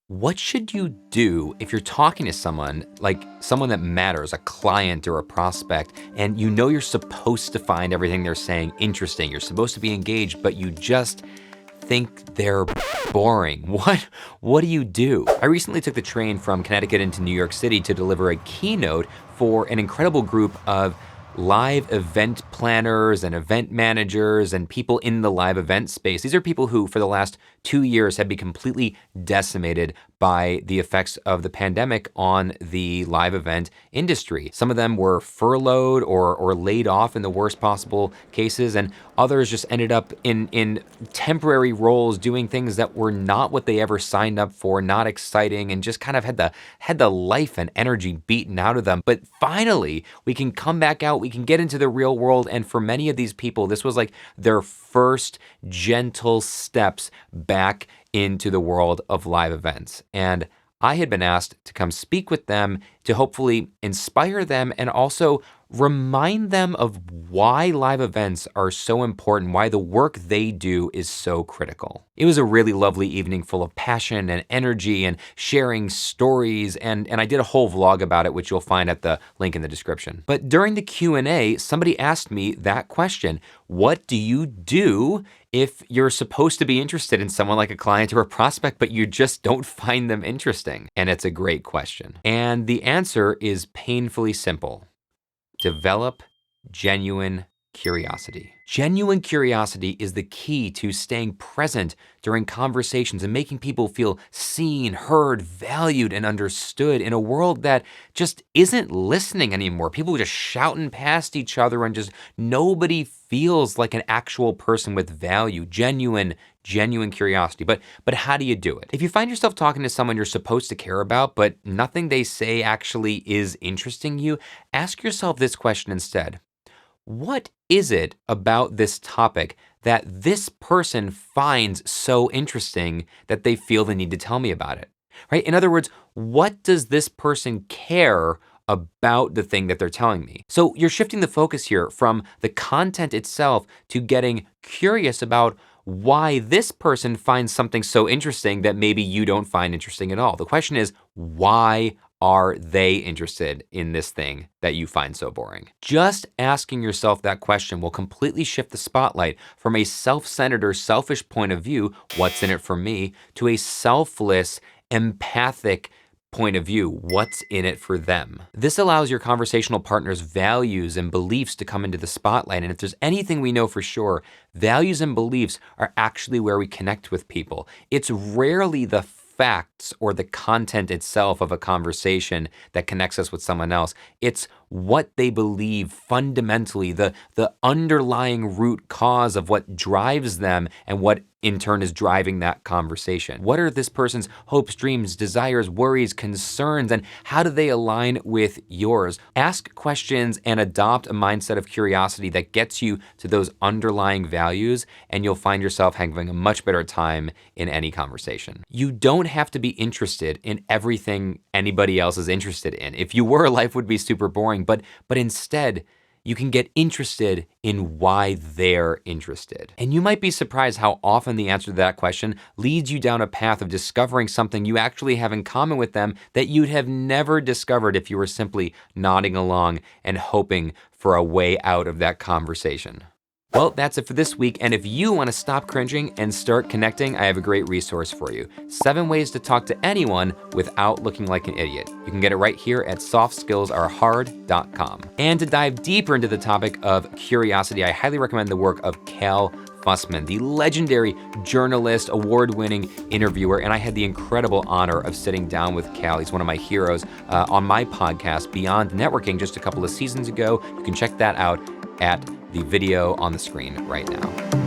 What should you do if you're talking to someone, like someone that matters, a client or a prospect, and you know you're supposed to find everything they're saying interesting, you're supposed to be engaged, but you just think they're boring? What do you do? I recently took the train from Connecticut into New York City to deliver a keynote for an incredible group of live event planners and event managers and people in the live event space. These are people who, for the last 2 years, have been completely decimated by the effects of the pandemic on the live event industry. Some of them were furloughed or laid off in the worst possible cases, and others just ended up in temporary roles doing things that were not what they ever signed up for, not exciting, and just kind of had the life and energy beaten out of them. But finally, we can come back out, we can get into the real world, and for many of these people, this was like their first gentle steps back into the world of live events. And I had been asked to come speak with them to hopefully inspire them and also remind them of why live events are so important, why the work they do is so critical. It was a really lovely evening full of passion and energy and sharing stories, and I did a whole vlog about it, which you'll find at the link in the description. But during the Q&A, somebody asked me that question: what do you do if you're supposed to be interested in someone like a client or a prospect, but you just don't find them interesting? And it's a great question. And the answer is painfully simple. Develop genuine curiosity. Genuine curiosity is the key to staying present during conversations and making people feel seen, heard, valued, and understood in a world that just isn't listening anymore. People are just shouting past each other and just nobody feels like an actual person with value. Genuine curiosity. But how do you do it? If you find yourself talking to someone you're supposed to care about, but nothing they say actually is interesting you, ask yourself this question instead. What is it about this topic that this person finds so interesting that they feel the need to tell me about it? Right? In other words, what does this person care about the thing that they're telling me? So you're shifting the focus here from the content itself to getting curious about why this person finds something so interesting that maybe you don't find interesting at all. The question is, why are they interested in this thing that you find so boring? Just asking yourself that question will completely shift the spotlight from a self-centered or selfish point of view, what's in it for me, to a selfless, empathic point of view, what's in it for them. This allows your conversational partner's values and beliefs to come into the spotlight. And if there's anything we know for sure, values and beliefs are actually where we connect with people. It's rarely the facts or the content itself of a conversation that connects us with someone else. It's what they believe fundamentally, the underlying root cause of what drives them and what in turn is driving that conversation. What are this person's hopes, dreams, desires, worries, concerns, and how do they align with yours? Ask questions and adopt a mindset of curiosity that gets you to those underlying values, and you'll find yourself having a much better time in any conversation. You don't have to be interested in everything anybody else is interested in. If you were, life would be super boring, but instead, you can get interested in why they're interested. And you might be surprised how often the answer to that question leads you down a path of discovering something you actually have in common with them that you'd have never discovered if you were simply nodding along and hoping for a way out of that conversation. Well, that's it for this week, and if you want to stop cringing and start connecting, I have a great resource for you. 7 ways to talk to anyone without looking like an idiot. You can get it right here at softskillsarehard.com. And to dive deeper into the topic of curiosity, I highly recommend the work of Cal Fussman, the legendary journalist, award-winning interviewer, and I had the incredible honor of sitting down with Cal. He's one of my heroes on my podcast, Beyond Networking, just a couple of seasons ago. You can check that out at the video on the screen right now.